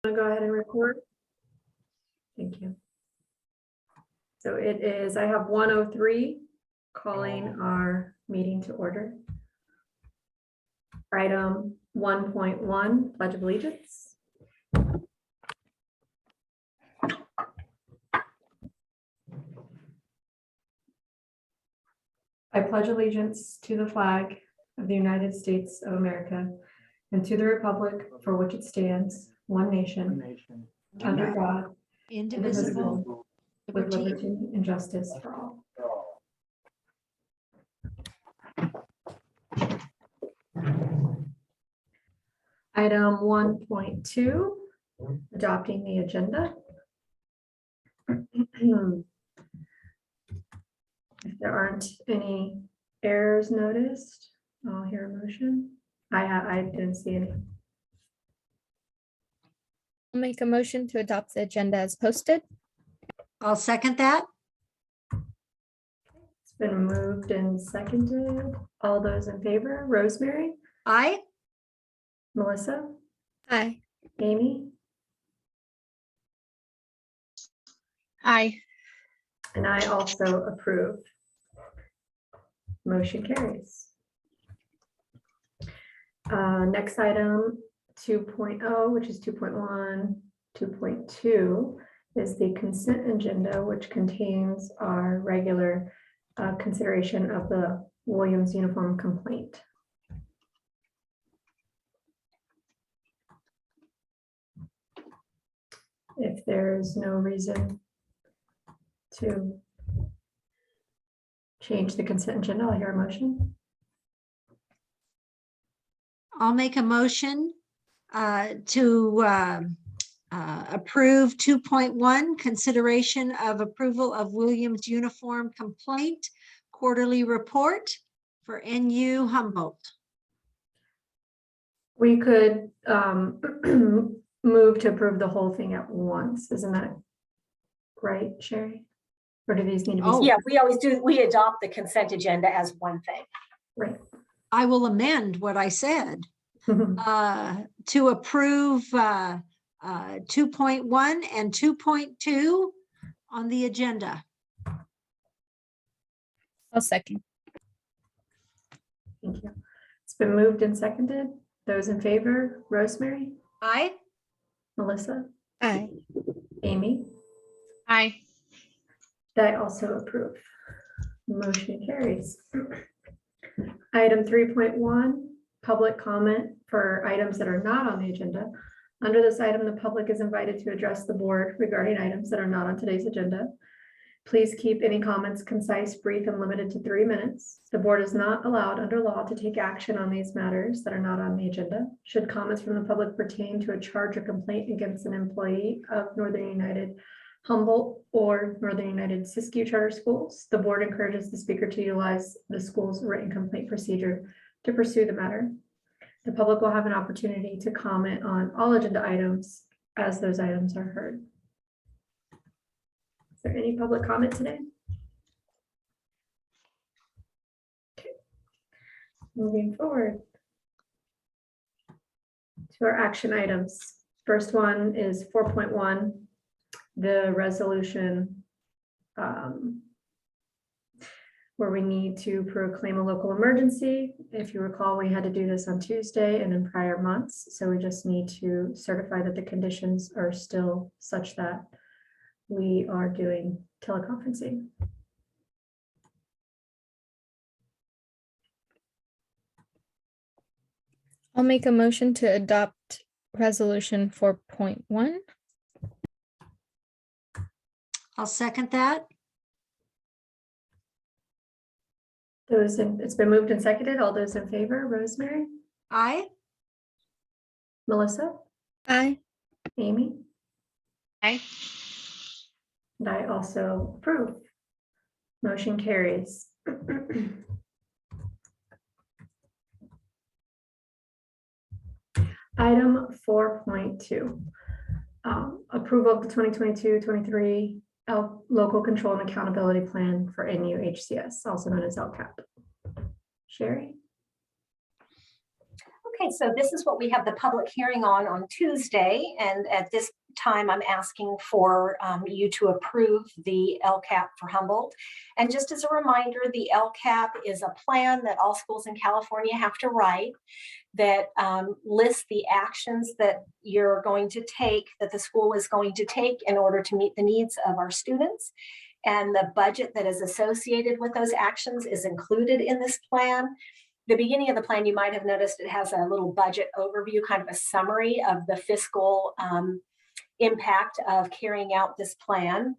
Want to go ahead and record? Thank you. So it is, I have 1:03 calling our meeting to order. Item 1.1, Pledge of Allegiance. I pledge allegiance to the flag of the United States of America and to the republic for which it stands, one nation, under God, indivisible, with liberty and justice for all. Item 1.2, adopting the agenda. If there aren't any errors noticed, I'll hear a motion. I didn't see any. I'll make a motion to adopt the agenda as posted. I'll second that. It's been moved and seconded. All those in favor, Rosemary, Aye. Melissa, Aye. Amy, Aye. and I also approve. Motion carries. Next item, 2.0, which is 2.1, 2.2 is the consent agenda, which contains our regular consideration of the Williams uniform complaint. If there's no reason to change the consent agenda, I'll hear a motion. I'll make a motion to approve 2.1, consideration of approval of Williams uniform complaint quarterly report for NU Humboldt. We could move to approve the whole thing at once. Isn't that right, Sherry? Or do these need to be? Oh. Yeah, we always do. We adopt the consent agenda as one thing. Right. I will amend what I said to approve 2.1 and 2.2 on the agenda. I'll second. Thank you. It's been moved and seconded. Those in favor, Rosemary, Aye. Melissa, Aye. Amy, Aye. I also approve. Motion carries. Item 3.1, public comment for items that are not on the agenda. Under this item, the public is invited to address the board regarding items that are not on today's agenda. Please keep any comments concise, brief, and limited to 3 minutes. The board is not allowed under law to take action on these matters that are not on the agenda. Should comments from the public pertain to a charge or complaint against an employee of Northern United Humboldt or Northern United Siskiyou Charter Schools, the board encourages the speaker to utilize the school's written complaint procedure to pursue the matter. The public will have an opportunity to comment on all agenda items as those items are heard. Is there any public comment today? Okay. Moving forward to our action items. First one is 4.1, the resolution where we need to proclaim a local emergency. If you recall, we had to do this on Tuesday and in prior months. So we just need to certify that the conditions are still such that we are doing teleconferencing. I'll make a motion to adopt resolution 4.1. I'll second that. It's been moved and seconded. All those in favor, Rosemary, Aye. Melissa, Aye. Amy, Aye. and I also approve. Motion carries. Item 4.2, approval of the 2022-23 local control and accountability plan for NUHCS, also known as LCAP. Sherry? Okay, so this is what we have the public hearing on Tuesday, and at this time, I'm asking for you to approve the LCAP for Humboldt. And just as a reminder, the LCAP is a plan that all schools in California have to write that lists the actions that you're going to take, that the school is going to take in order to meet the needs of our students. And the budget that is associated with those actions is included in this plan. The beginning of the plan, you might have noticed it has a little budget overview, kind of a summary of the fiscal impact of carrying out this plan.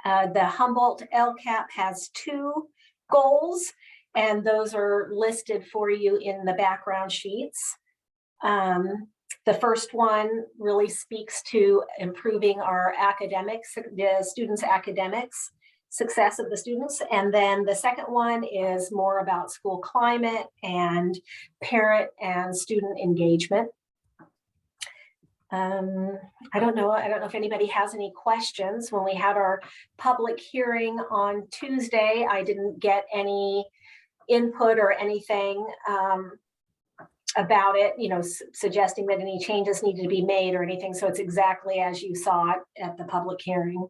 The Humboldt LCAP has 2 goals, and those are listed for you in the background sheets. The first one really speaks to improving our academics, the students' academics, success of the students. And then the second one is more about school climate and parent and student engagement. I don't know if anybody has any questions. When we had our public hearing on Tuesday, I didn't get any input or anything about it, suggesting that any changes needed to be made or anything. So it's exactly as you saw it at the public hearing.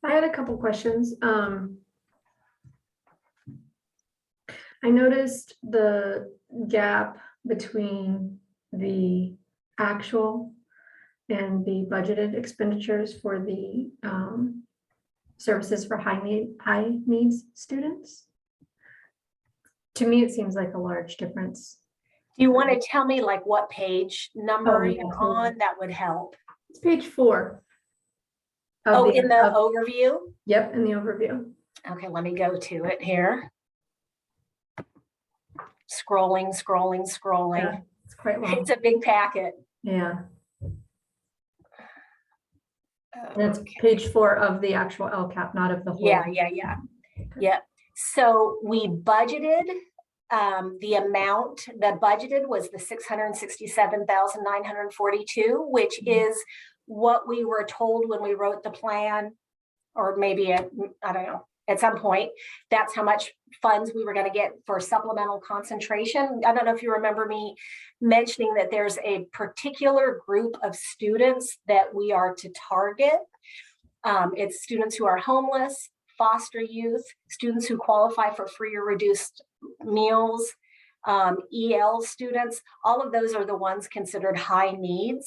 I had a couple questions. I noticed the gap between the actual and the budgeted expenditures for the services for high needs students. To me, it seems like a large difference. Do you want to tell me like what page number yeah, you're on? That would help. It's page 4. Oh, in the overview? Yep, in the overview. Okay, let me go to it here. Scrolling. Yeah, it's quite long. It's a big packet. Yeah, and it's page 4 of the actual LCAP, not of the whole. Yeah. So we budgeted the amount that budgeted was the $667,942, which is what we were told when we wrote the plan, or maybe I don't know, at some point, that's how much funds we were going to get for supplemental concentration. I don't know if you remember me mentioning that there's a particular group of students that we are to target. It's students who are homeless, foster youth, students who qualify for free or reduced meals, EL students. All of those are the ones considered high needs.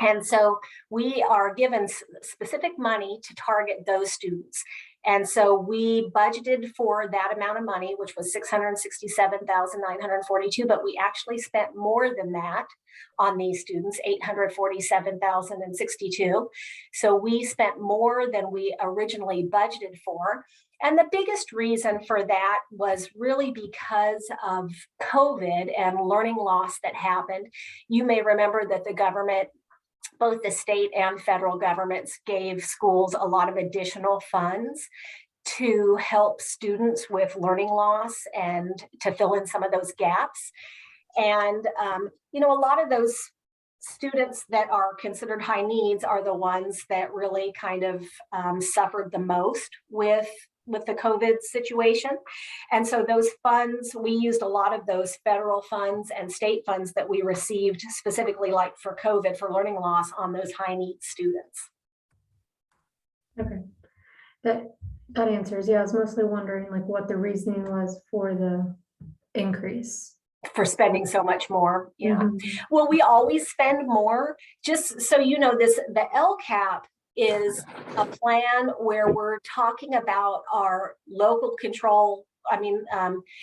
And so we are given specific money to target those students. And so we budgeted for that amount of money, which was $667,942, but we actually spent more than that on these students, $847,062. So we spent more than we originally budgeted for. And the biggest reason for that was really because of COVID and learning loss that happened. You may remember that the government, both the state and federal governments, gave schools a lot of additional funds to help students with learning loss and to fill in some of those gaps. And, a lot of those students that are considered high needs are the ones that really kind of suffered the most with the COVID situation. And so those funds, we used a lot of those federal funds and state funds that we received specifically like for COVID, for learning loss, on those high need students. Okay, that answers. Yeah, I was mostly wondering like what the reasoning was for the increase. For spending so much more. Yeah. Mhm. Well, we always spend more. Just so you know, the LCAP is a plan where we're talking about our local control,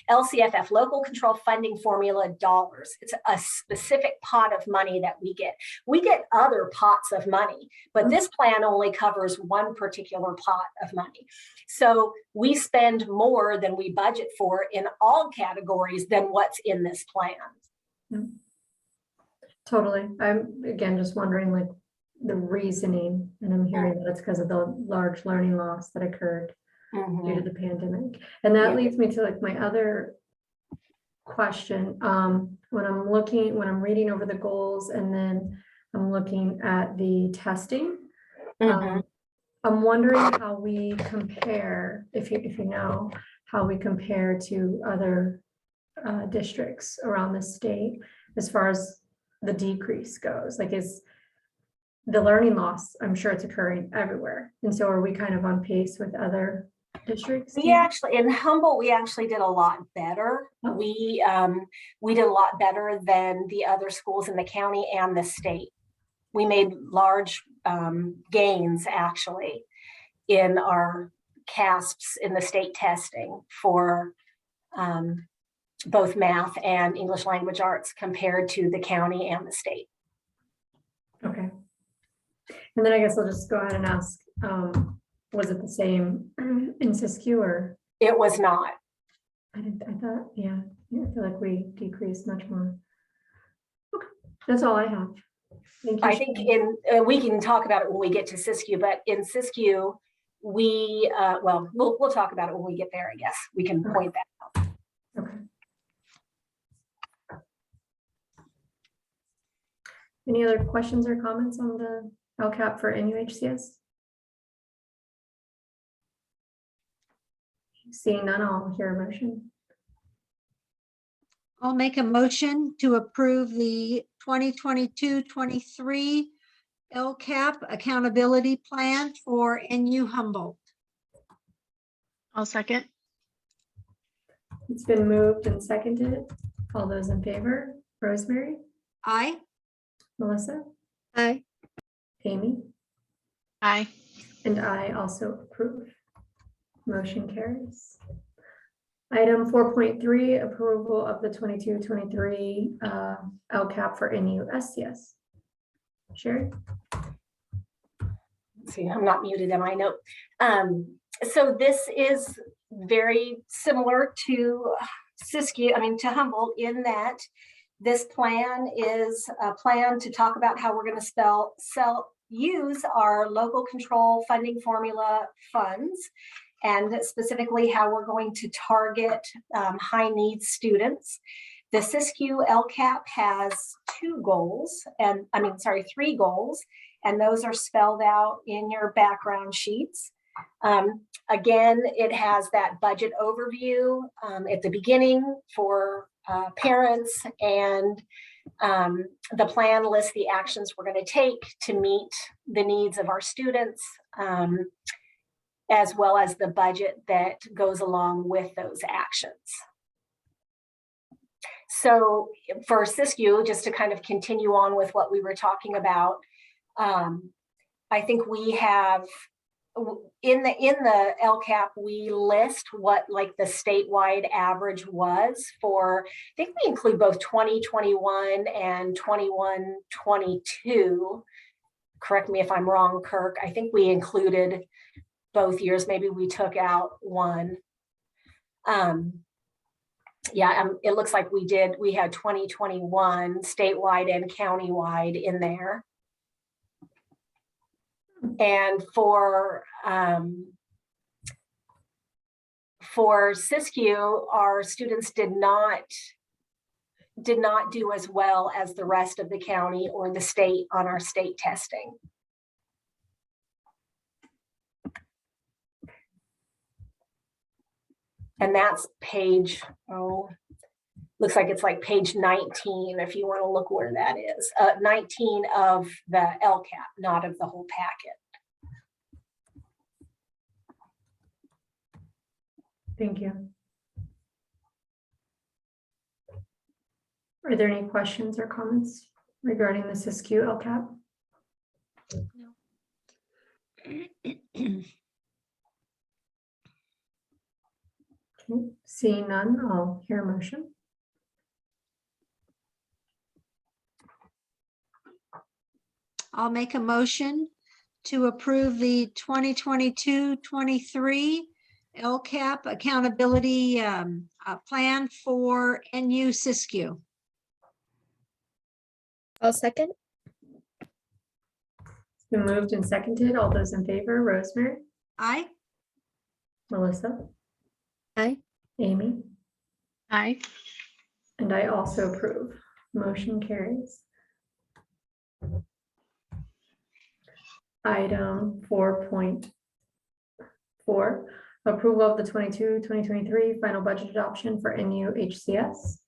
LCFF, local control funding formula dollars. It's a specific pot of money that we get. We get other pots of money, but this plan only covers one particular pot of money. So we spend more than we budget for in all categories than what's in this plan. Totally. I'm again just wondering like the reasoning, and I'm hearing that it's because of the large learning loss that occurred due to the pandemic. And that leads me to like my other question. When I'm reading over the goals and then I'm looking at the testing, I'm wondering how we compare, if you know, how we compare to other districts around the state as far as the decrease goes? Like, is the learning loss, I'm sure it's occurring everywhere. And so are we kind of on pace with other districts? We actually, in Humboldt, we actually did a lot better. Oh. We did a lot better than the other schools in the county and the state. We made large gains actually in our CASPs in the state testing for both math and English language arts compared to the county and the state. Okay. And then I guess I'll just go ahead and ask, was it the same in Siskiyou or? It was not. I thought, yeah, I feel like we decreased much more. Okay, that's all I have. Thank you. I think we can talk about it when we get to Siskiyou, but in Siskiyou, we, well, we'll talk about it when we get there, I guess. We can point that out. Okay. Any other questions or comments on the LCAP for NUHCS? Seeing none, I'll hear a motion. I'll make a motion to approve the 2022-23 LCAP accountability plan for NU Humboldt. I'll second. It's been moved and seconded. All those in favor? Rosemary, Aye. Melissa, Aye. Amy, Aye. and I also approve. Motion carries. Item 4.3, approval of the 22-23 LCAP for NUSCS. Sherry? Let's see, I'm not muted, am I? Nope. So this is very similar to Siskiyou, to Humboldt, in that this plan is a plan to talk about how we're going to use our local control funding formula funds, and specifically how we're going to target high needs students. The Siskiyou LCAP has three goals, and those are spelled out in your background sheets. Again, it has that budget overview at the beginning for parents, and the plan lists the actions we're going to take to meet the needs of our students, as well as the budget that goes along with those actions. So for Siskiyou, just to kind of continue on with what we were talking about, I think we have in the LCAP, we list what like the statewide average was for, I think we include both 2021 and 21-22. Correct me if I'm wrong, Kirk. I think we included both years. Maybe we took out one. It looks like we had 2021 statewide and countywide in there. And for Siskiyou, our students did not do as well as the rest of the county or the state on our state testing. And that's page, looks like it's like page 19, if you want to look where that is. 19 of the LCAP, not of the whole packet. Thank you. Are there any questions or comments regarding the Siskiyou LCAP? Okay, seeing none, I'll hear a motion. I'll make a motion to approve the 2022-23 LCAP accountability plan for NU Siskiyou. I'll second. It's been moved and seconded. All those in favor, Rosemary, Aye. Melissa, Aye. Amy, Aye. and I also approve. Motion carries. Item 4.4, approval of the 2023 final budget adoption for NUHCS.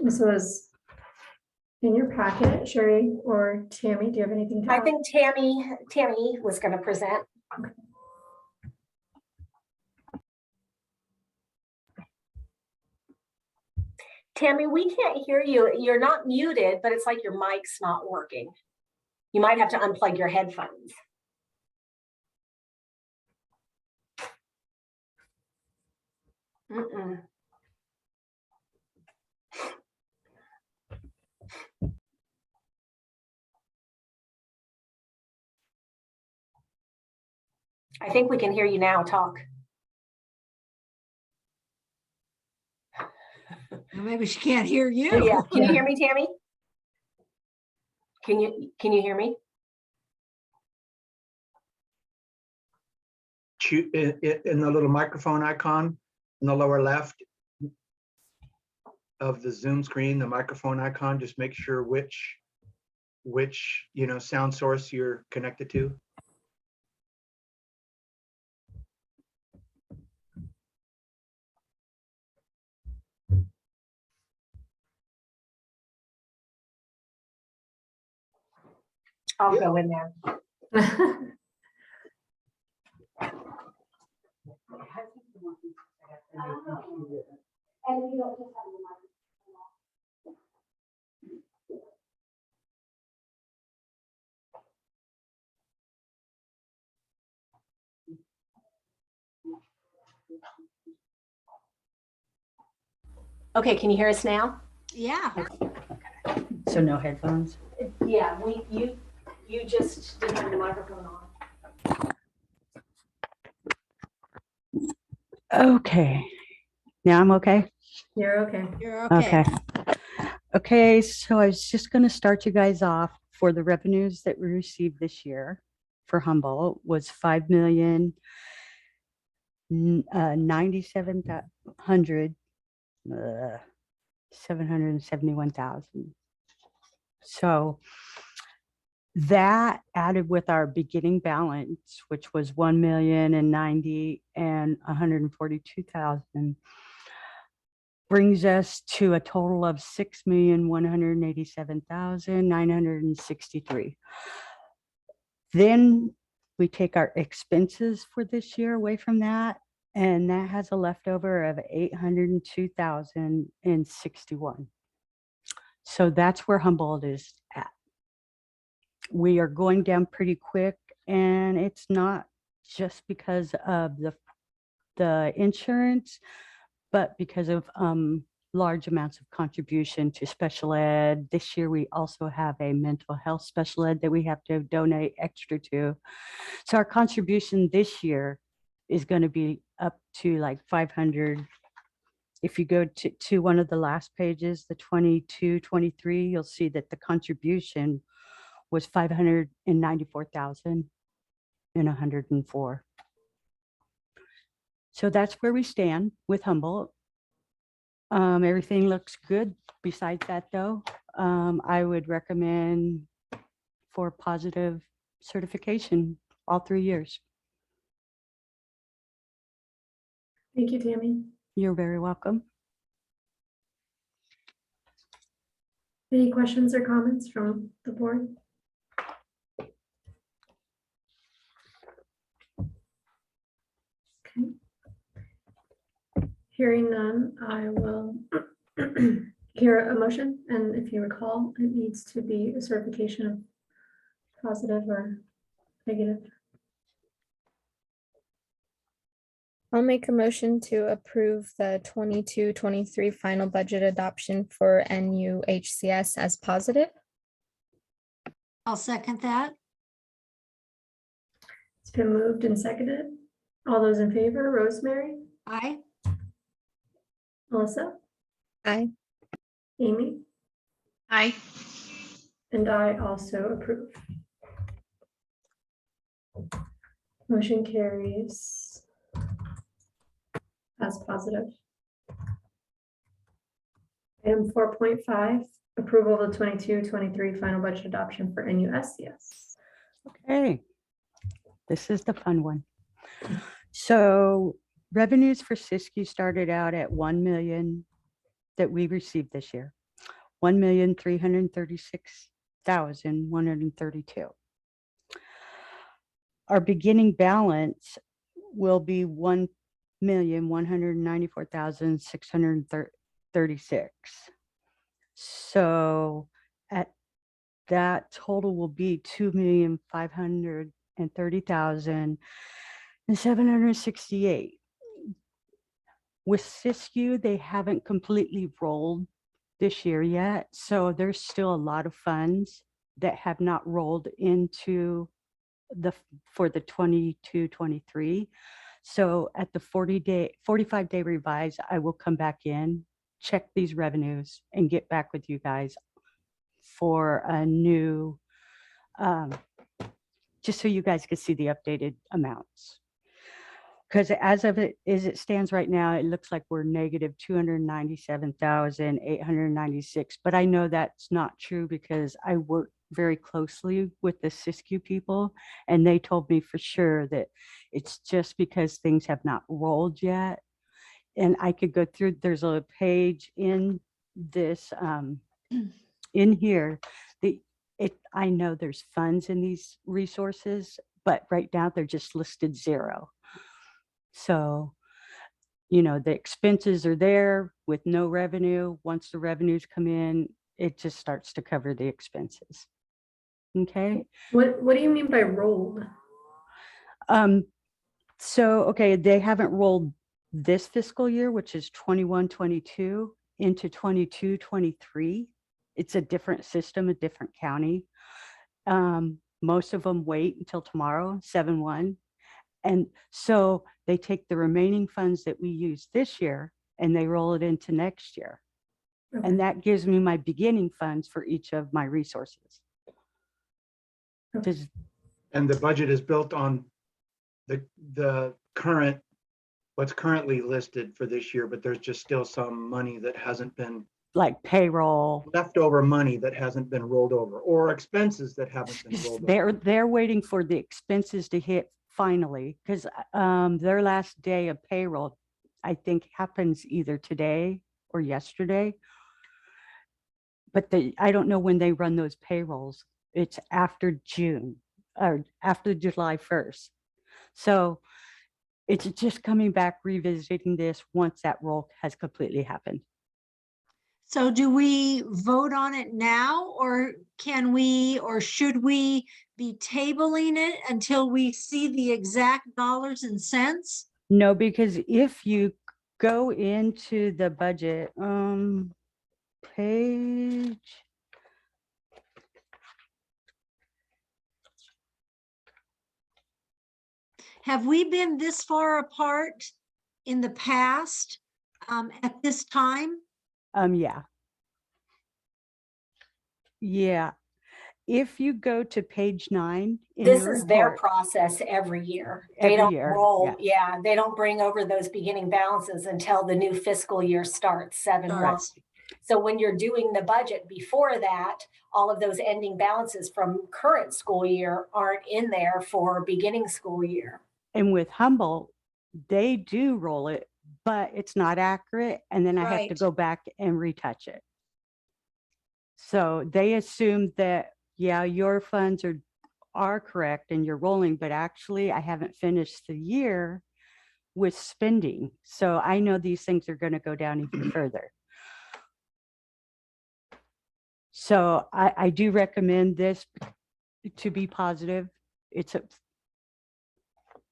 This was in your packet. Sherry or Tammy, do you have anything to I add? think Tammy was going to present. Tammy, we can't hear you. You're not muted, but it's like your mic's not working. You might have to unplug your headphones. Mm-mm. I think we can hear you now. Talk. Maybe she can't hear you. Yeah. Can you hear me, Tammy? Can you hear me? In the little microphone icon in the lower left of the Zoom screen, the microphone icon, just make sure which sound source you're connected to. I'll go in there. Okay, can you hear us now? Yeah. So no headphones? Yeah, you just didn't have the microphone on. Okay. Now I'm okay? You're okay. You're okay. Okay. Okay, so I was just going to start you guys off for the revenues that we received this year for Humboldt was 771,000. So that added with our beginning balance, which was 1,090,000 and 142,000, brings us to a total of 6,187,963. Then we take our expenses for this year away from that, and that has a leftover of 802,061. So that's where Humboldt is at. We are going down pretty quick, and it's not just because of the insurance, but because of large amounts of contribution to special ed. This year, we also have a mental health special ed that we have to donate extra to. So our contribution this year is going to be up to like 500. If you go to one of the last pages, the 22-23, you'll see that the contribution was 594,104. So that's where we stand with Humboldt. Everything looks good. Besides that, though, I would recommend for positive certification all 3 years. Thank you, Tammy. You're very welcome. Any questions or comments from the board? Okay. Hearing none, I will hear a motion, and if you recall, it needs to be a certification of positive or negative. I'll make a motion to approve the 22-23 final budget adoption for NUHCS as positive. I'll second that. It's been moved and seconded. All those in favor, Rosemary, Aye. Melissa, Aye. Amy, Aye. and I also approve. Motion carries as positive. Item 4.5, approval of the 22-23 final budget adoption for NUSCS. Okay. This is the fun one. So revenues for Siskiyou started out at 1 million that we received this year, 1,336,132. Our beginning balance will be 1,194,636. So at that total will be 2,530,768. With Siskiyou, they haven't completely rolled this year yet, so there's still a lot of funds that have not rolled into for the 22-23. So at the 45-day revise, I will come back in, check these revenues, and get back with you guys for a new, just so you guys can see the updated amounts. Because as it stands right now, it looks like we're negative 297,896. But I know that's not true because I work very closely with the Siskiyou people, and they told me for sure that it's just because things have not rolled yet. And I could go through, there's a page in this, in here, I know there's funds in these resources, but right now they're just listed 0. So, the expenses are there with no revenue. Once the revenues come in, it just starts to cover the expenses. Okay. What do you mean by rolled? So, okay, they haven't rolled this fiscal year, which is 21-22 into 22-23. It's a different system, a different county. Most of them wait until tomorrow, 7/1. And so they take the remaining funds that we use this year and they roll it into next year. Okay. And that gives me my beginning funds for each of my resources. And the budget is built on the current, what's currently listed for this year, but there's just still some money that hasn't been, like payroll. leftover money that hasn't been rolled over, or expenses that haven't been rolled over. They're waiting for the expenses to hit finally, because their last day of payroll, I think, happens either today or yesterday. But I don't know when they run those payrolls. It's after June or after July 1st. So it's just coming back, revisiting this once that roll has completely happened. So do we vote on it now, or can we, or should we be tabling it until we see the exact dollars and cents? No, because if you go into the budget, page, Have we been this far apart in the past at this time? yeah. Yeah. If you go to page 9 in This your is their report, process every year. They Every don't year, roll, yeah, they don't bring over those beginning balances until the new fiscal year starts, 7/1. Starts. So when you're doing the budget before that, all of those ending balances from current school year aren't in there for beginning school year. and with Humboldt, they do roll it, but it's not accurate. And then I have to Right. go back and retouch it. So they assume that, yeah, your funds are correct and you're rolling, but actually I haven't finished the year with spending. So I know these things are going to go down even further. So I do recommend this to be positive. It's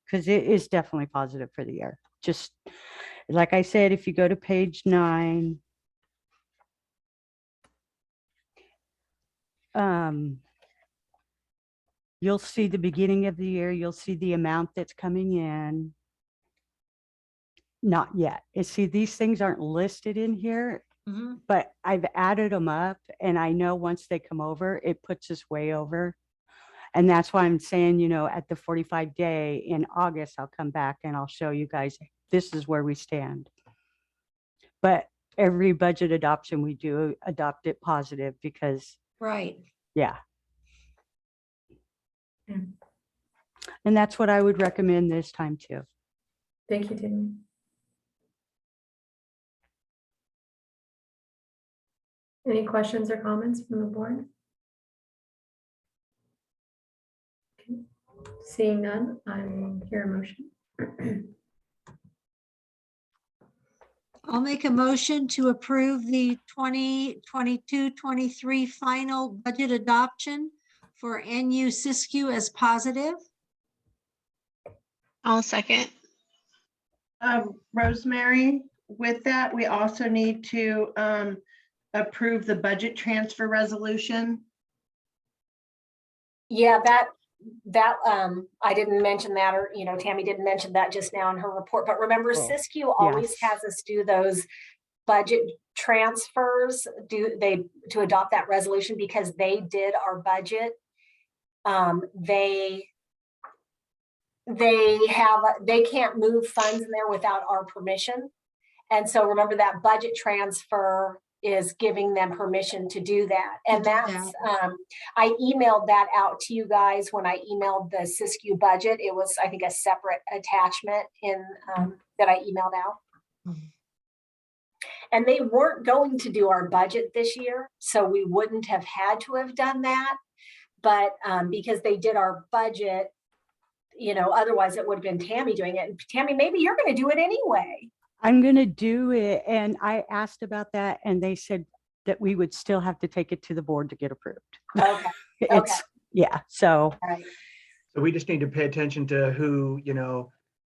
because it is definitely positive for the year. Just like I said, if you go to page 9, you'll see the beginning of the year. You'll see the amount that's coming in. Not yet. And see, these things aren't listed in here, but I've added them up, and I know once they come over, it puts us way over. And that's why I'm saying, at the 45-day in August, I'll come back and I'll show you guys, this is where we stand. But every budget adoption we do, adopt it positive because, Right. yeah. And that's what I would recommend this time too. Thank you, Tammy. Any questions or comments from the board? Okay. Seeing none, I'm here a motion. I'll make a motion to approve the 2022-23 final budget adoption for NUCS as positive. I'll second. Rosemary, with that, we also need to approve the budget transfer resolution. Yeah, I didn't mention that, or, Tammy didn't mention that just now in her report, but remember, Oh, SISQ always yes. has us do those budget transfers, to adopt that resolution because they did our budget. They can't move funds in there without our permission. And so remember that budget transfer is giving them permission to do that. And do that's, I emailed that out to you guys when I emailed the SISQ budget. It was, I think, a separate attachment that I emailed out. And they weren't going to do our budget this year, so we wouldn't have had to have done that. But because they did our budget, otherwise it would have been Tammy doing it. And Tammy, maybe you're going to do it anyway. I'm going to do it. And I asked about that and they said that we would still have to take it to the board to get approved. Okay. It's, yeah. So, All right. So we just need to pay attention to who,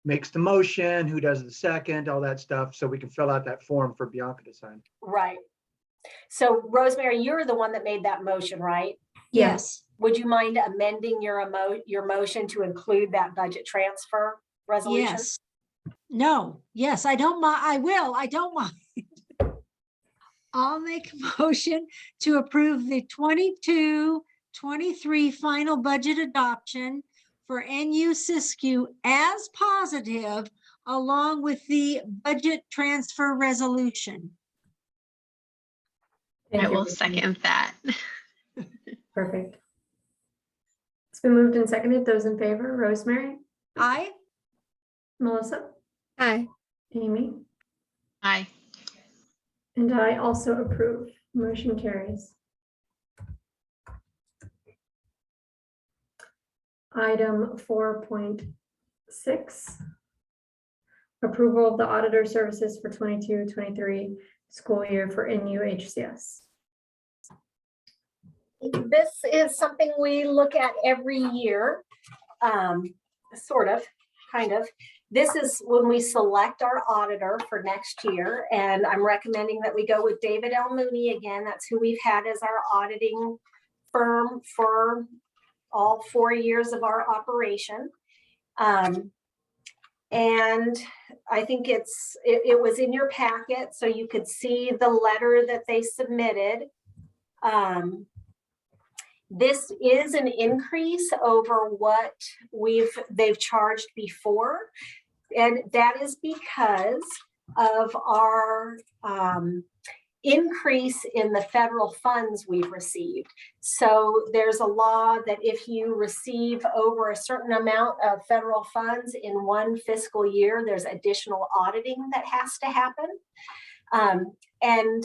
makes the motion, who does the second, all that stuff, so we can fill out that form for Bianca to sign. Right. So Rosemary, you're the one that made that motion, right? Yes. Would you mind amending your motion to include that budget transfer resolution? Yes. No, yes, I don't mind. I will. I don't mind. I'll make a motion to approve the 22-23 final budget adoption for NUCS as positive, along with the budget transfer resolution. Thank I you, will Rosemary. second that. Perfect. It's been moved and seconded. Those in favor, Rosemary, Aye. Melissa, Aye. Amy, Aye. and I also approve. Motion carries. Item 4.6. Approval of the auditor services for 22-23 school year for NUHCS. This is something we look at every year, sort of, kind of. This is when we select our auditor for next year, and I'm recommending that we go with David L. Mooney again. That's who we've had as our auditing firm for all 4 years of our operation. And I think it was in your packet, so you could see the letter that they submitted. This is an increase over what they've charged before. And that is because of our increase in the federal funds we've received. So there's a law that if you receive over a certain amount of federal funds in one fiscal year, there's additional auditing that has to happen. And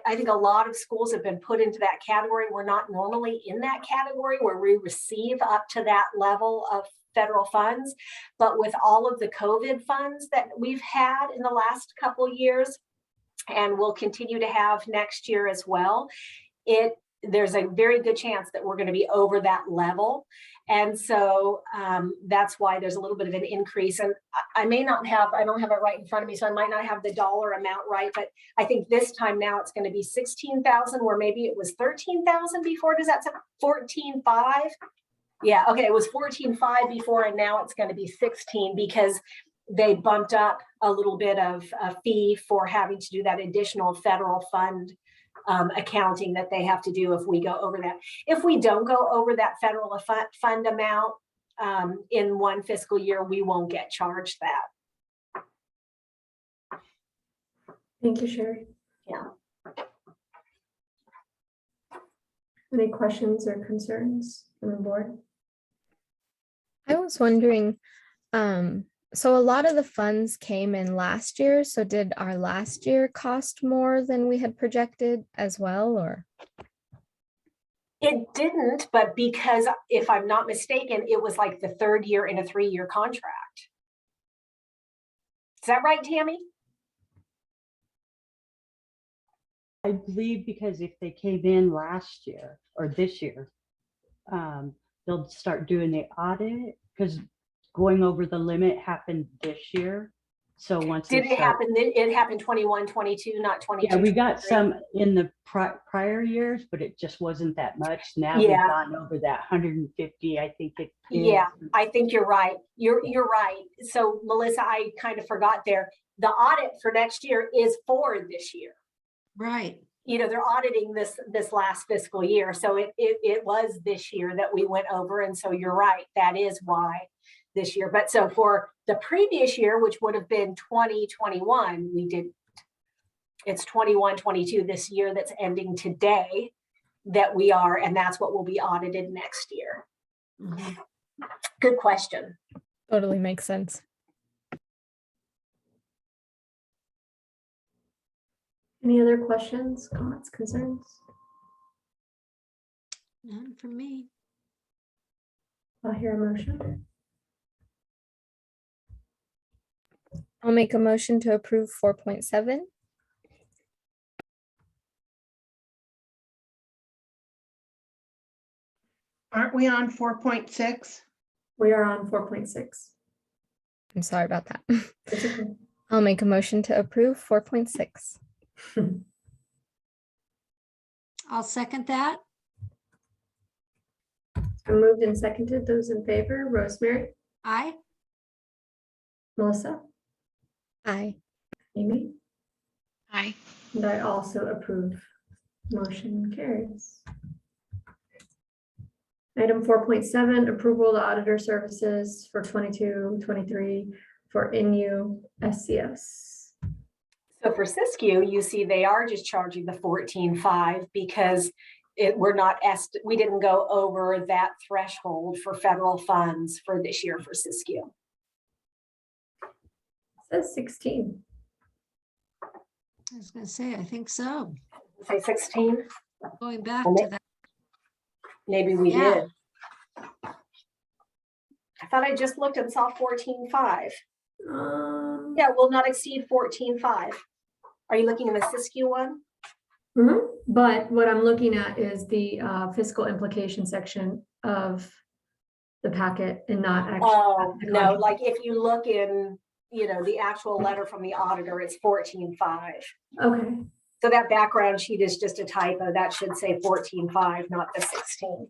I think a lot of schools have been put into that category. We're not normally in that category where we receive up to that level of federal funds, but with all of the COVID funds that we've had in the last couple of years, and will continue to have next year as well, there's a very good chance that we're going to be over that level. And so that's why there's a little bit of an increase. And I don't have it right in front of me, so I might not have the dollar amount right, but I think this time now it's going to be 16,000, where maybe it was 13,000 before. Does that sound 14.5? Yeah, okay, it was 14.5 before, and now it's going to be 16 because they bumped up a little bit of a fee for having to do that additional federal fund accounting that they have to do if we go over that. If we don't go over that federal fund amount in one fiscal year, we won't get charged that. Thank you, Sherry. Yeah. Any questions or concerns from the board? I was wondering, so a lot of the funds came in last year, so did our last year cost more than we had projected as well, or? It didn't, but because if I'm not mistaken, it was like the third year in a 3-year contract. Is that right, Tammy? I believe because if they came in last year or this year, they'll start doing the audit because going over the limit happened this year. So once Did they it start, happen? It happened 21, 22, not 22. yeah, we got 23? some in the prior years, but it just wasn't that much. Now we've Yeah. gone over that 150, I think it is. Yeah, I think you're right. You're right. So Melissa, I kind of forgot there. The audit for next year is for this year. Right. You know, they're auditing this last fiscal year. So it was this year that we went over. And so you're right. That is why this year. But so for the previous year, which would have been 2021, it's 21, 22 this year that's ending today that we are, and that's what will be audited next year. Mhm. Good question. Totally makes sense. Any other questions, comments, concerns? None for me. I'll hear a motion. I'll make a motion to approve 4.7. Aren't we on 4.6? We are on 4.6. I'm sorry about that. It's okay. I'll make a motion to approve 4.6. I'll second that. So moved and seconded. Those in favor, Rosemary, Aye. Melissa, Aye. Amy, Aye. and I also approve. Motion carries. Item 4.7, approval of the auditor services for 22-23 for NUSCS. So for Siskiyou, you see they are just charging the 14.5 because we didn't go over that threshold for federal funds for this year for Siskiyou. Says 16. I was gonna say, I think so. Say 16, Going back Well, to that. maybe we Yeah. did. I thought I just looked and saw 14.5. Yeah, will not exceed 14.5. Are you looking in the Siskiyou one? But what I'm looking at is the fiscal implication section of the packet and not actually. Oh, the no, contract. like if you look in, the actual letter from the auditor, it's 14.5. Okay, So that background sheet is just a typo. That should say 14.5, not the 16.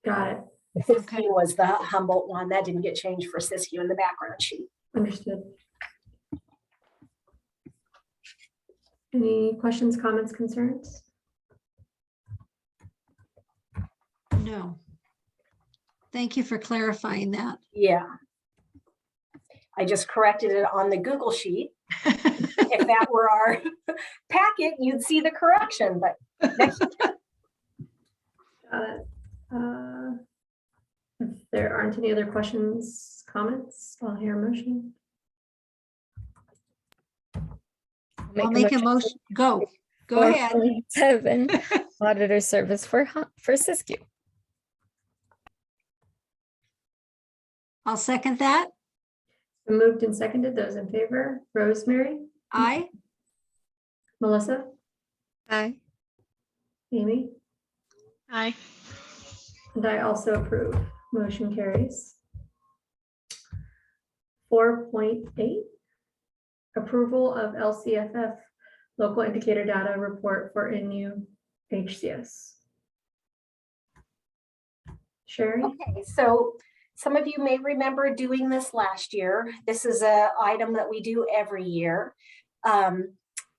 got it. The 16 was the Humboldt one. That didn't get changed for Siskiyou in the background sheet. Understood. Any questions, comments, concerns? No. Thank you for clarifying that. Yeah. I just corrected it on the Google sheet. If that were our packet, you'd see the correction, but next Got it. If there aren't any other questions, comments, I'll hear a motion. I'll make a motion. Go ahead. 4.7 auditor service for Siskiyou. I'll second that. Moved and seconded. Those in favor, Rosemary, Aye. Melissa, Aye. Amy, Aye. and I also approve. Motion carries. 4.8, approval of LCFF local indicator data report for NUHCS. Sherry? Okay, so some of you may remember doing this last year. This is an item that we do every year.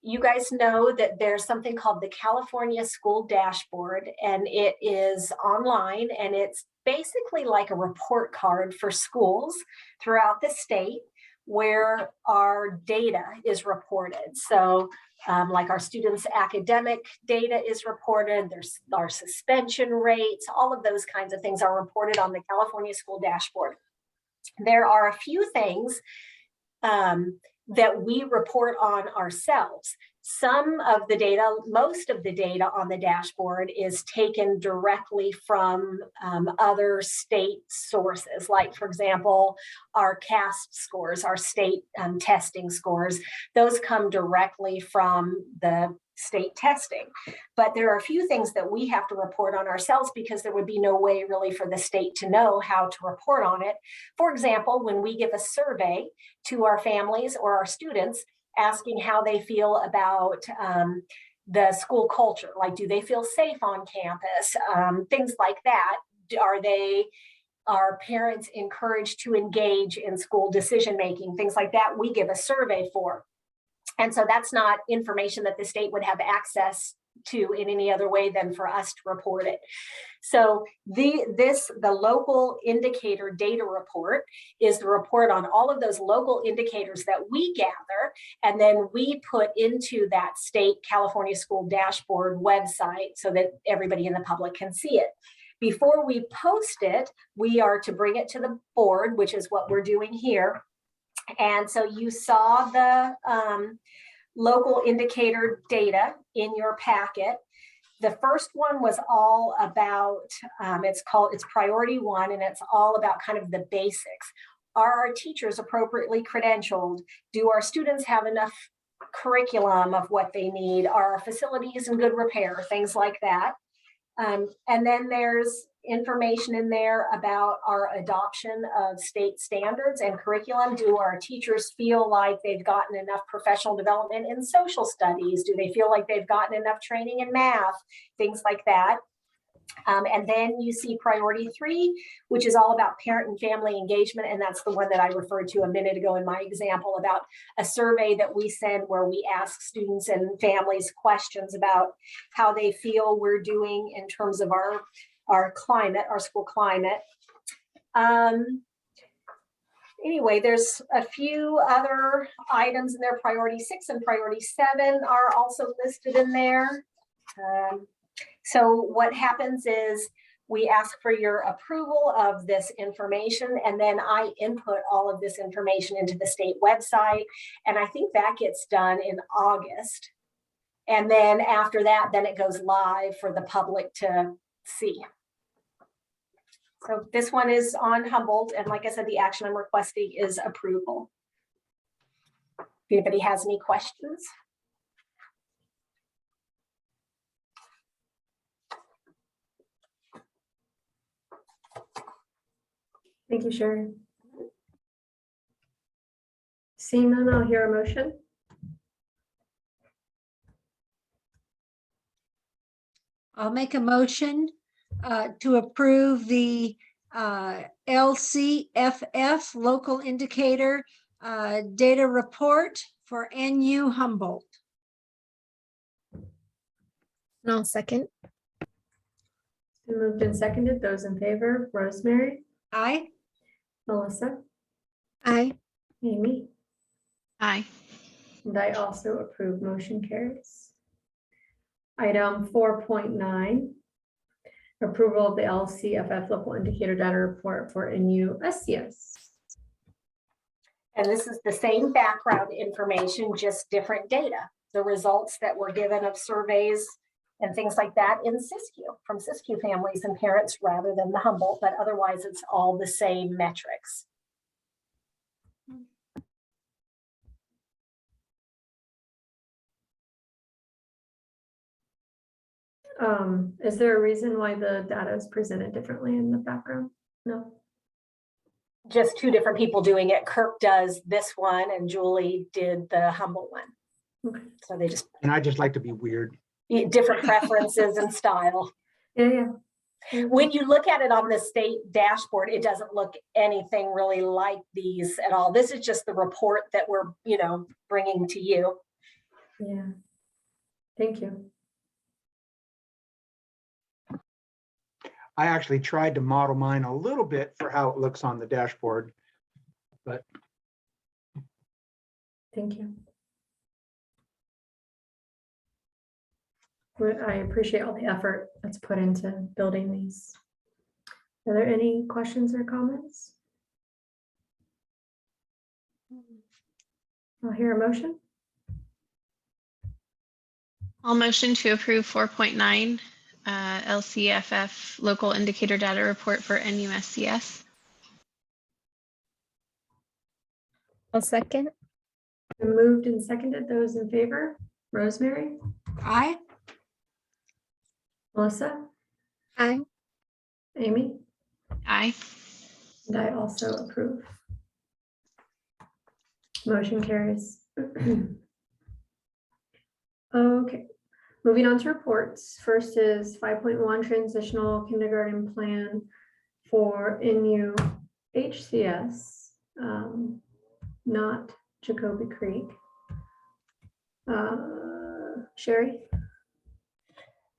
You guys know that there's something called the California School Dashboard, and it is online, and it's basically like a report card for schools throughout the state where our data is reported. So like our students' academic data is reported, there's our suspension rates, all of those kinds of things are reported on the California School Dashboard. there are a few things that we report on ourselves. Some of the data, most of the data on the dashboard is taken directly from other state sources, like, for example, our CAST scores, our state testing scores. Those come directly from the state testing. But there are a few things that we have to report on ourselves because there would be no way really for the state to know how to report on it. For example, when we give a survey to our families or our students, asking how they feel about the school culture, like do they feel safe on campus, things like that. Are parents encouraged to engage in school decision making, things like that, we give a survey for. And so that's not information that the state would have access to in any other way than for us to report it. So the local indicator data report is the report on all of those local indicators that we gather, and then we put into that state California School Dashboard website so that everybody in the public can see it. Before we post it, we are to bring it to the board, which is what we're doing here. And so you saw the local indicator data in your packet. The first one was all about, it's priority 1, and it's all about kind of the basics. Are our teachers appropriately credentialed? Do our students have enough curriculum of what they need? Are our facilities in good repair? Things like that. And then there's information in there about our adoption of state standards and curriculum. Do our teachers feel like they've gotten enough professional development in social studies? Do they feel like they've gotten enough training in math? Things like that. And then you see priority 3, which is all about parent and family engagement. And that's the one that I referred to a minute ago in my example about a survey that we send where we ask students and families questions about how they feel we're doing in terms of our climate, our school climate. Anyway, there's a few other items in there. Priority 6 and priority 7 are also listed in there. So what happens is we ask for your approval of this information, and then I input all of this information into the state website. And I think that gets done in August. And then after that, then it goes live for the public to see. So this one is on Humboldt. And like I said, the action I'm requesting is approval. If anybody has any questions. Thank you, Sharon. Seeing none, I'll hear a motion. I'll make a motion to approve the LCFF local indicator data report for NU Humboldt. And I'll second. Been moved and seconded. Those in favor, Rosemary, Aye. Melissa, Aye. Amy, Aye. and I also approve. Motion carries. Item 4.9, approval of the LCFF local indicator data report for NUCS. And this is the same background information, just different data. The results that were given of surveys and things like that in Siskiyou, from Siskiyou families and parents rather than the Humboldt, but otherwise it's all the same metrics. Is there a reason why the data is presented differently in the background? No. Just 2 different people doing it. Kirk does this one and Julie did the Humboldt one. Okay. So they just And I just like to be weird. different preferences and style. Yeah. When you look at it on the state dashboard, it doesn't look anything really like these at all. This is just the report that we're, bringing to you. Yeah. Thank you. I actually tried to model mine a little bit for how it looks on the dashboard, but Thank you. I appreciate all the effort that's put into building these. Are there any questions or comments? I'll hear a motion. I'll motion to approve 4.9 LCFF local indicator data report for NUSCS. I'll second. Been moved and seconded. Those in favor? Rosemary, Aye. Melissa, Aye. Amy, Aye. and I also approve. Motion carries. Okay, moving on to reports. First is 5.1 transitional kindergarten plan for NUHCS, not Jacoby Creek. Sherry?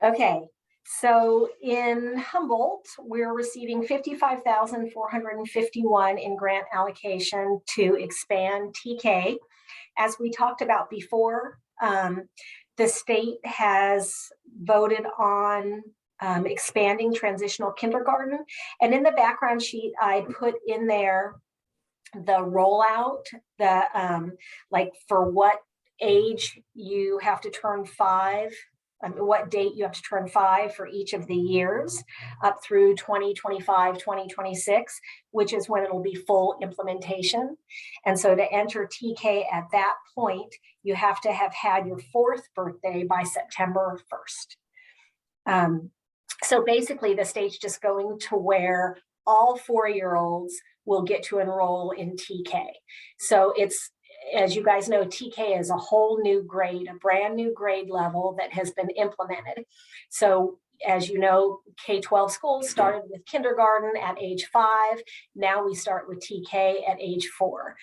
Okay, so in Humboldt, we're receiving 55,451 in grant allocation to expand TK. As we talked about before, the state has voted on expanding transitional kindergarten. And in the background sheet, I put in there the rollout, the like for what age you have to turn 5, what date you have to turn 5 for each of the years up through 2025, 2026, which is when it'll be full implementation. And so to enter TK at that point, you have to have had your 4th birthday by September 1st. So basically the state's just going to where all 4-year-olds will get to enroll in TK. So it's, as you guys know, TK is a whole new grade, a brand new grade level that has been implemented. So as you know, K-12 schools started with kindergarten at age 5. Now we start with TK at age 4.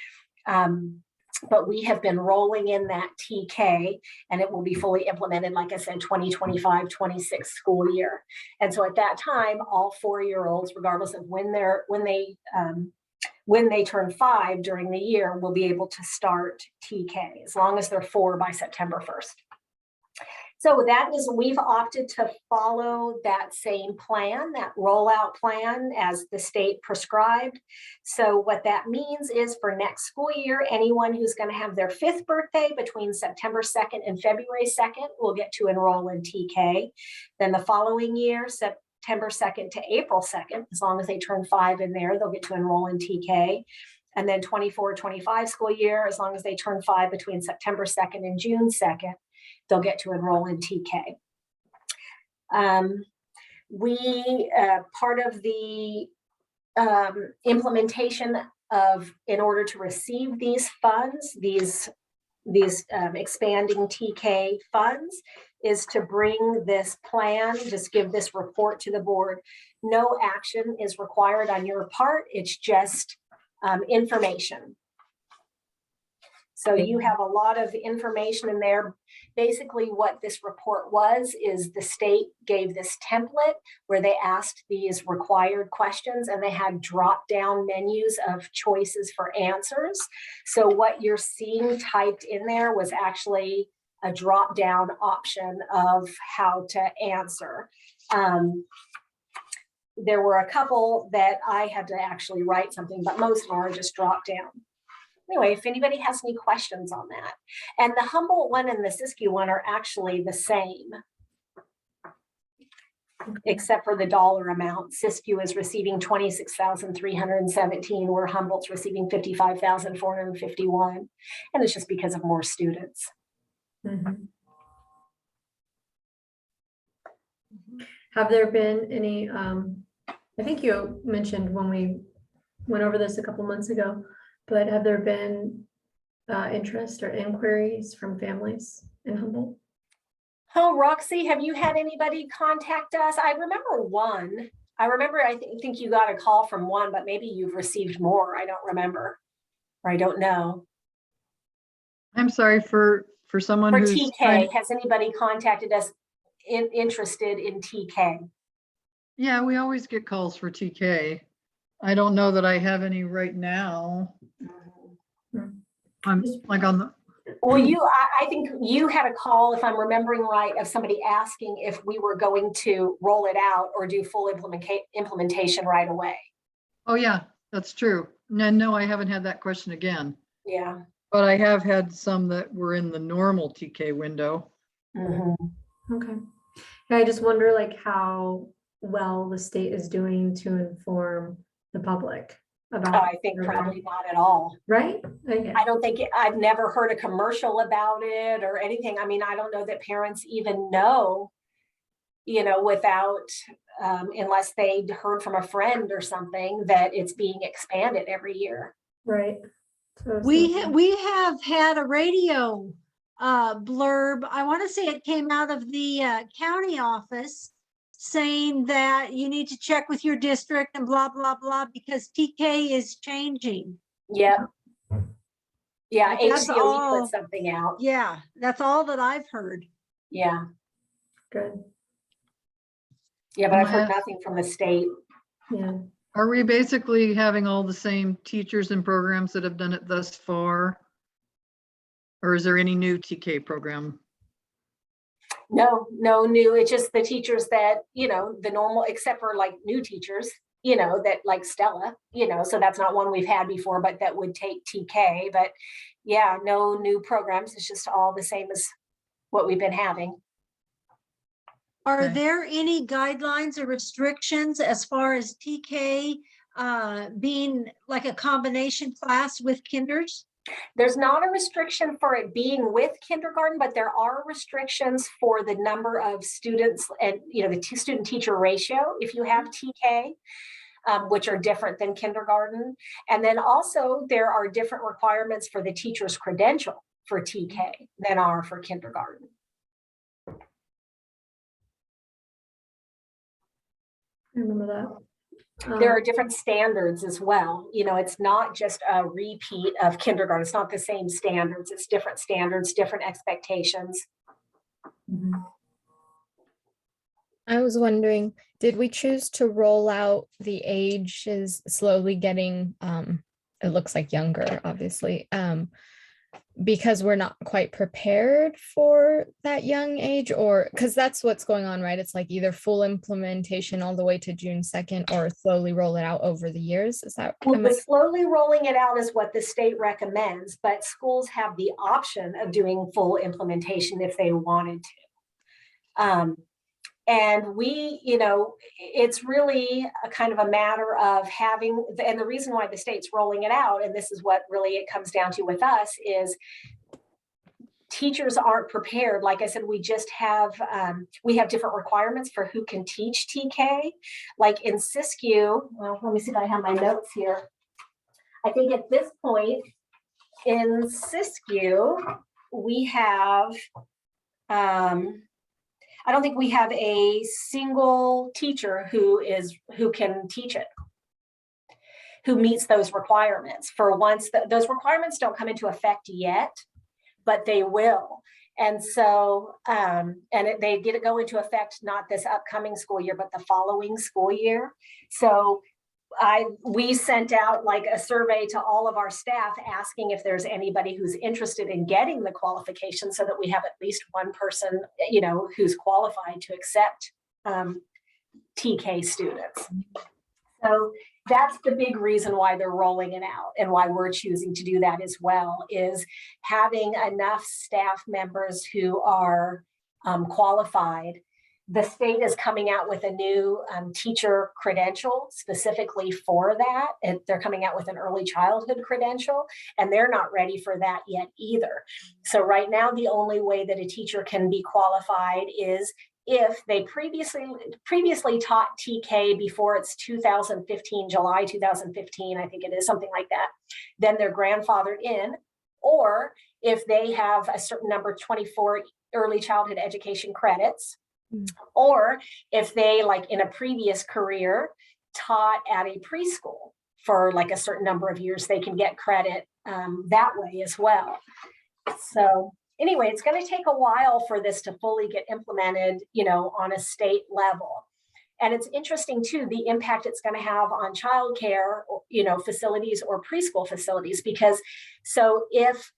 But we have been rolling in that TK and it will be fully implemented, like I said, 2025-26 school year. And so at that time, all 4-year-olds, regardless of when they turn 5 during the year, will be able to start TK as long as they're 4 by September 1st. So that is, we've opted to follow that same plan, that rollout plan as the state prescribed. So what that means is for next school year, anyone who's going to have their 5th birthday between September 2nd and February 2nd will get to enroll in TK. Then the following year, September 2nd to April 2nd, as long as they turn 5 in there, they'll get to enroll in TK. And then 24-25 school year, as long as they turn 5 between September 2nd and June 2nd, they'll get to enroll in TK. Part of the implementation of, in order to receive these funds, these expanding TK funds, is to bring this plan, just give this report to the board. No action is required on your part. It's just information. So you have a lot of information in there. Basically what this report was is the state gave this template where they asked these required questions and they had drop-down menus of choices for answers. So what you're seeing typed in there was actually a drop-down option of how to answer. There were a couple that I had to actually write something, but most of them are just drop-down. Anyway, if anybody has any questions on that. And the Humboldt one and the Siskiyou one are actually the same, except for the dollar amount. Siskiyou is receiving 26,317, where Humboldt's receiving 55,451. And it's just because of more students. Mhm. Have there been any, I think you mentioned when we went over this a couple months ago, but have there been interest or inquiries from families in Humboldt? Oh, Roxy, have you had anybody contact us? I remember one. I think you got a call from one, but maybe you've received more. I don't remember, or I don't know. I'm sorry, for someone For who's TK, has anybody contacted us interested in TK? Yeah, we always get calls for TK. I don't know that I have any right now. I'm like on the, Well, I think you had a call, if I'm remembering right, of somebody asking if we were going to roll it out or do full implementation right away. oh yeah, that's true. No, I haven't had that question again. Yeah. But I have had some that were in the normal TK window. Mhm. Okay. Yeah, I just wonder like how well the state is doing to inform the public about. I think probably not at all. Right? Okay. I don't think, I've never heard a commercial about it or anything. I mean, I don't know that parents even know, without, unless they heard from a friend or something, that it's being expanded every year. Right. So it's We not- we have had a radio blurb. I want to say it came out of the county office saying that you need to check with your district and blah, blah, blah, because TK is changing. Yep. Yeah, But that's HCOE all. put something out. Yeah, that's all that I've heard. Yeah. Good. Yeah, but I've Yeah. heard nothing from the state. Yeah. Are we basically having all the same teachers and programs that have done it thus far? Or is there any new TK program? No new. It's just the teachers that, the normal, except for like new teachers, that like Stella, so that's not one we've had before, but that would take TK. But yeah, no new programs. It's just all the same as what we've been having. Are Okay. there any guidelines or restrictions as far as TK being like a combination class with kinders? There's not a restriction for it being with kindergarten, but there are restrictions for the number of students and, the student teacher ratio if you have TK, which are different than kindergarten. And then also there are different requirements for the teacher's credential for TK than are for kindergarten. I remember that. There are different standards as well. It's not just a repeat of kindergarten. It's not the same standards. It's different standards, different expectations. Mhm. I was wondering, did we choose to roll out the ages slowly getting, it looks like younger, obviously, because we're not quite prepared for that young age, or because that's what's going on, right? It's like either full implementation all the way to June 2nd or slowly roll it out over the years. Is that? Well, the slowly rolling it out is what the state recommends, but schools have the option of doing full implementation if they wanted to. And we, it's really a kind of a matter of having, and the reason why the state's rolling it out, and this is what really it comes down to with us, is teachers aren't prepared. Like I said, we just have, we have different requirements for who can teach TK. Like in Siskiyou, well, let me see if I have my notes here. I think at this point in Siskiyou, we have, I don't think we have a single teacher who can teach it, who meets those requirements. For once, those requirements don't come into effect yet, but they will. And so, they get to go into effect not this upcoming school year, but the following school year. So we sent out like a survey to all of our staff asking if there's anybody who's interested in getting the qualification so that we have at least one person, who's qualified to accept TK students. So that's the big reason why they're rolling it out and why we're choosing to do that as well, is having enough staff members who are qualified. The state is coming out with a new teacher credential specifically for that. And they're coming out with an early childhood credential, and they're not ready for that yet either. So right now, the only way that a teacher can be qualified is if they previously taught TK before it's 2015, July 2015, I think it is, something like that, then they're grandfathered in, or if they have a certain number, 24 early childhood education credits, or if they, like in a previous career, taught at a preschool for like a certain number of years, they can get credit that way as well. So anyway, it's going to take a while for this to fully get implemented, on a state level. And it's interesting too, the impact it's going to have on childcare, facilities or preschool facilities, because so if,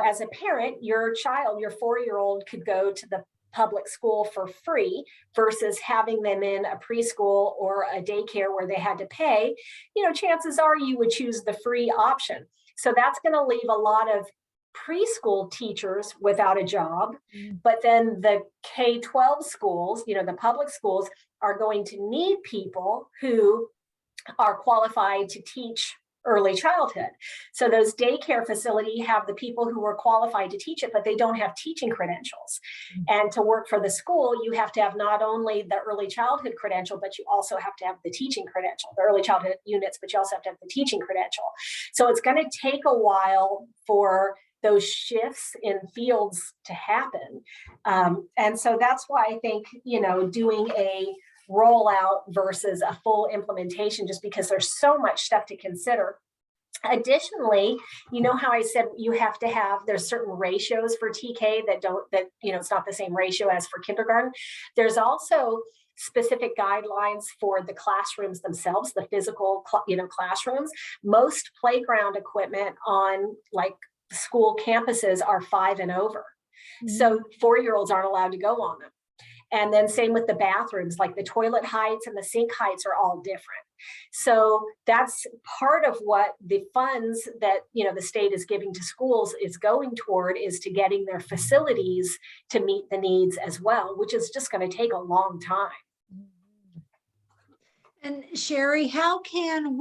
as a parent, your child, your 4-year-old could go to the public school for free versus having them in a preschool or a daycare where they had to pay, chances are you would choose the free option. So that's going to leave a lot of preschool teachers without a job. Mm. But then the K-12 schools, the public schools, are going to need people who are qualified to teach early childhood. So those daycare facilities have the people who are qualified to teach it, but they don't have teaching credentials. And to work for the school, you have to have not only the early childhood credential, but you also have to have the teaching credential, the early childhood units, but you also have to have the teaching credential. So it's going to take a while for those shifts in fields to happen. And so that's why I think, doing a rollout versus a full implementation, just because there's so much stuff to consider. Additionally, how I said there's certain ratios for TK that it's not the same ratio as for kindergarten. There's also specific guidelines for the classrooms themselves, the physical, classrooms. Most playground equipment on like school campuses are 5 and over. So 4-year-olds aren't allowed to go on them. And then same with the bathrooms, like the toilet heights and the sink heights are all different. So that's part of what the funds that, the state is giving to schools is going toward, is to getting their facilities to meet the needs as well, which is just going to take a long time. And Sherry, how can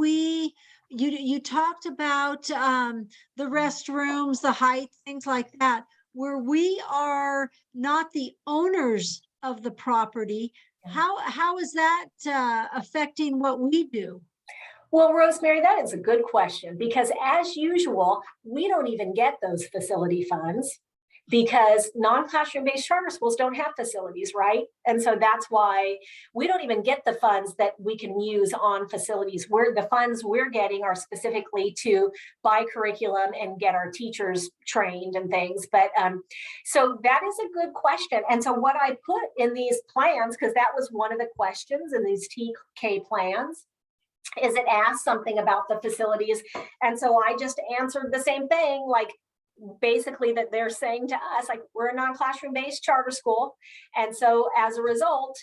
you talked about the restrooms, the height, things like that, where we are not the owners of the property. How is that affecting what we do? Well, Rosemary, that is a good question, because as usual, we don't even get those facility funds because non-classroom based charter schools don't have facilities, right? And so that's why we don't even get the funds that we can use on facilities. Where the funds we're getting are specifically to buy curriculum and get our teachers trained and things. But so that is a good question. And so what I put in these plans, because that was one of the questions in these TK plans, is it asked something about the facilities. And so I just answered the same thing, like, basically that they're saying to us, like, we're a non-classroom based charter school. And so as a result,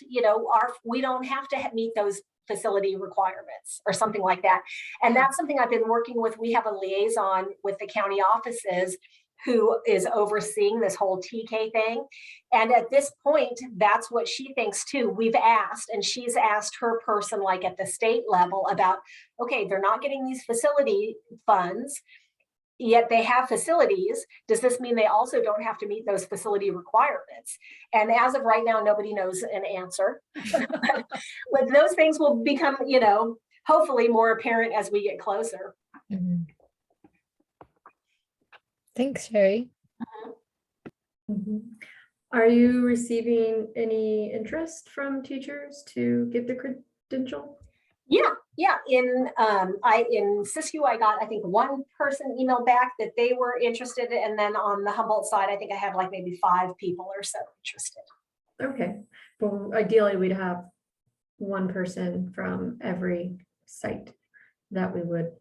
we don't have to meet those facility requirements or something like that. And that's something I've been working with. We have a liaison with the county offices who is overseeing this whole TK thing. And at this point, that's what she thinks too. We've asked, and she's asked her person, like at the state level, about, okay, they're not getting these facility funds, yet they have facilities. Does this mean they also don't have to meet those facility requirements? And as of right now, nobody knows an answer. But those things will become, hopefully more apparent as we get closer. Mhm. Thanks, Sherry. Are you receiving any interest from teachers to get the credential? Yeah. In Siskiyou, I got, I think, one person emailed back that they were interested. And then on the Humboldt side, I think I had like maybe 5 people or so interested. Okay. Well, ideally, we'd have one person from every site that we would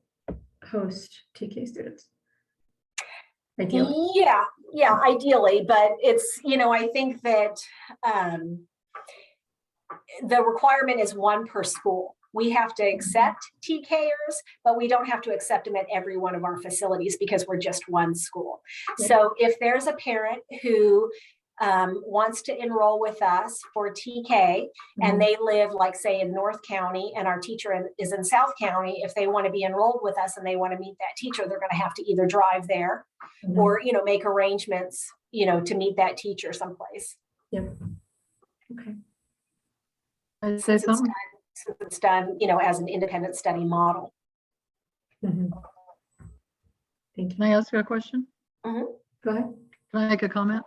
host TK students. Ideally. Yeah, ideally. But it's, I think that the requirement is 1 per school. We have to accept TKers, but we don't have to accept them at every one of our facilities because we're just one school. Yeah. So if there's a parent who wants to enroll with us for TK and they live, like, say, in North County and our teacher is in South County, if they want to be enrolled with us and they want to meet that teacher, they're going to have to either drive there or, make arrangements, to meet that teacher someplace. Yep. Okay. I'd say something. Since it's done, as an independent study model. Thank you. Can I ask you a question? Go ahead. Can I make a comment?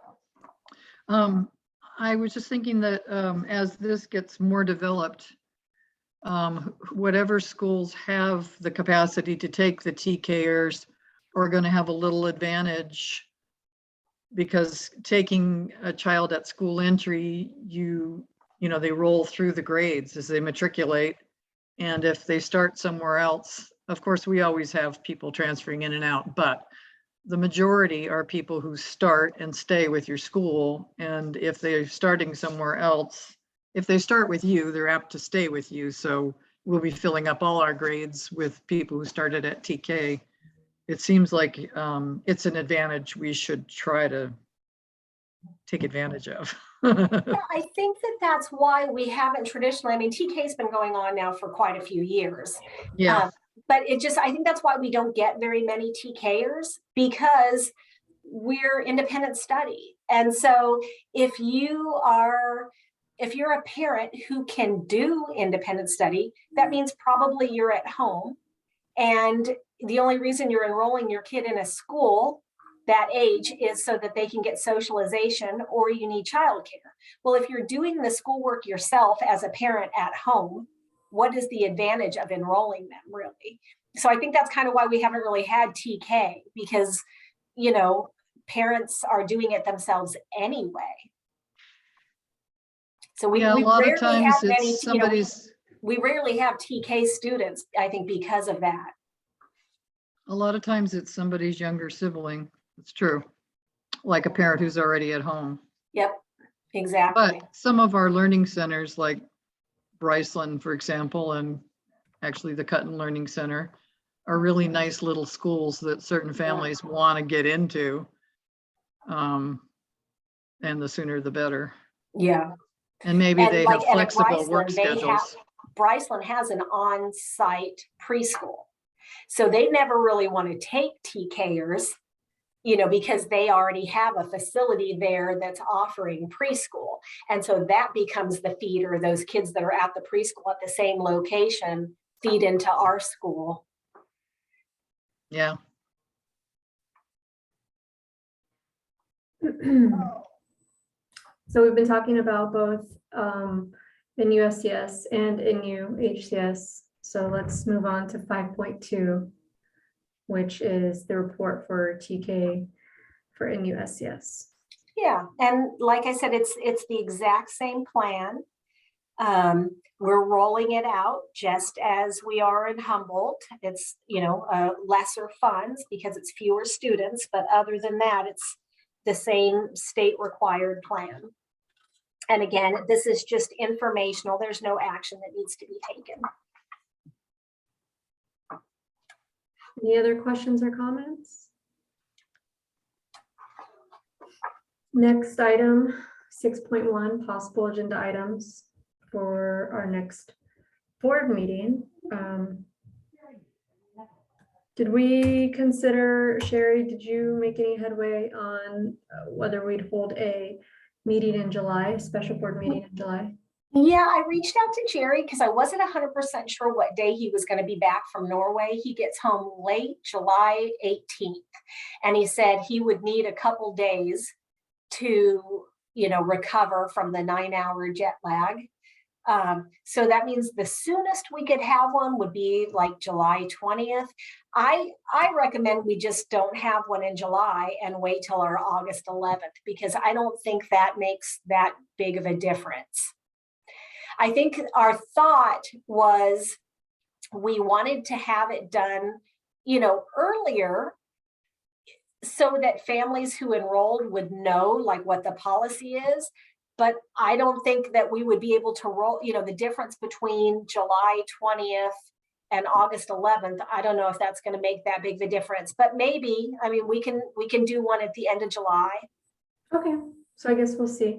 I was just thinking that as this gets more developed, whatever schools have the capacity to take the TKers are going to have a little advantage, because taking a child at school entry, they roll through the grades as they matriculate. And if they start somewhere else, of course, we always have people transferring in and out, but the majority are people who start and stay with your school. And if they're starting somewhere else, if they start with you, they're apt to stay with you. So we'll be filling up all our grades with people who started at TK. it seems like it's an advantage we should try to take advantage of. Yeah, I think that that's why we haven't traditionally, I mean, TK's been going on now for quite a few years. Yeah, But I think that's why we don't get very many TKers, because we're independent study. And so if you're a parent who can do independent study, that means probably you're at home. And the only reason you're enrolling your kid in a school that age is so that they can get socialization, or you need childcare. Well, if you're doing the schoolwork yourself as a parent at home, what is the advantage of enrolling them, really? So I think that's kind of why we haven't really had TK, because, parents are doing it themselves anyway. So we yeah, a lot of rarely have times many, it's somebody's, we rarely have TK students, I think, because of that. a lot of times it's somebody's younger sibling. It's true. Like a parent who's already at home. Yep, exactly. But some of our learning centers, like Bryceland, for example, and actually the Cutton Learning Center, are really nice little schools that certain families want to get into. And the sooner the better. Yeah. And maybe And they like have at flexible work Bryceland, schedules. Bryceland has an on-site preschool. So they never really want to take TKers, because they already have a facility there that's offering preschool. And so that becomes the feeder. Those kids that are at the preschool at the same location feed into our school. Yeah. So we've been talking about both NUSCS and NUHCS. So let's move on to 5.2, which is the report for TK for NUSCS. Yeah, and like I said, it's the exact same plan. We're rolling it out just as we are in Humboldt. It's, lesser funds because it's fewer students, but other than that, it's the same state required plan. And again, this is just informational. There's no action that needs to be taken. Any other questions or comments? Next item, 6.1, possible agenda items for our next board meeting. Did we consider, Sherry, did you make any headway on whether we'd hold a meeting in July, special board meeting in July? Yeah, I reached out to Jerry because I wasn't 100% sure what day he was going to be back from Norway. He gets home late July 18th. And he said he would need a couple days to, recover from the 9-hour jet lag. So that means the soonest we could have one would be like July 20th. I recommend we just don't have one in July and wait till our August 11th, because I don't think that makes that big of a difference. I think our thought was we wanted to have it done, earlier, so that families who enrolled would know like what the policy is. But I don't think that we would be able to roll, the difference between July 20th and August 11th. I don't know if that's going to make that big of a difference, but maybe, we can do one at the end of July. Okay, so I guess we'll see.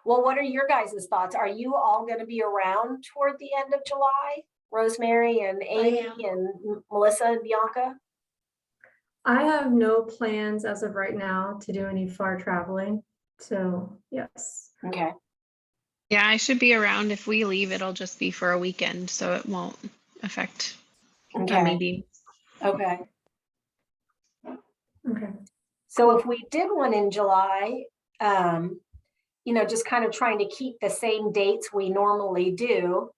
Well, what are your guys' thoughts? Are you all going to be around toward the end of July? Rosemary and Amy and Melissa and Bianca? I have no plans as of right now to do any far traveling. So yes. Okay. Yeah, I should be around. If we leave, it'll just be for a weekend, so it won't affect the meeting. Okay. Okay. So if we did one in July, just kind of trying to keep the same dates we normally do,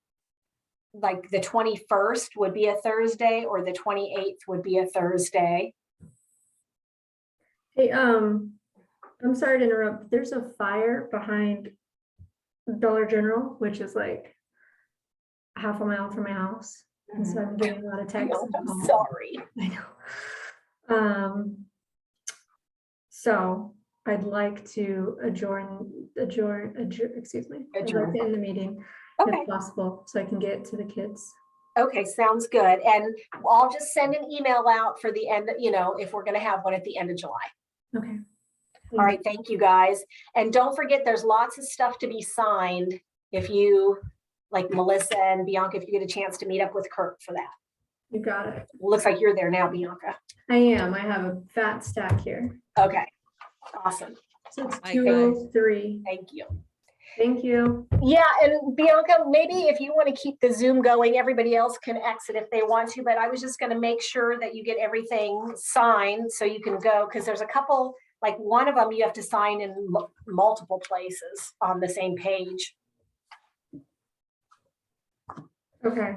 like the 21st would be a Thursday or the 28th would be a Thursday. Hey, I'm sorry to interrupt. There's a fire behind Dollar General, which is like half a mile from my house. And so I'm getting a lot of texts. I'm sorry. I know. So I'd like to adjourn, excuse me. I'd like to end the meeting Okay. if possible, so I can get to the kids. Okay, sounds good. And I'll just send an email out for the end, if we're gonna have one at the end of July. Okay. All right, thank you, guys. And don't forget, there's lots of stuff to be signed. If you, like Melissa and Bianca, if you get a chance to meet up with Kurt for that. You got it. Looks like you're there now, Bianca. I am. I have a fat stack here. Okay, awesome. So it's Hi, guys. 2:03. Thank you. Thank you. Yeah, and Bianca, maybe if you want to keep the Zoom going, everybody else can exit if they want to, but I was just going to make sure that you get everything signed so you can go, because there's a couple, like one of them you have to sign in multiple places on the same page. Okay.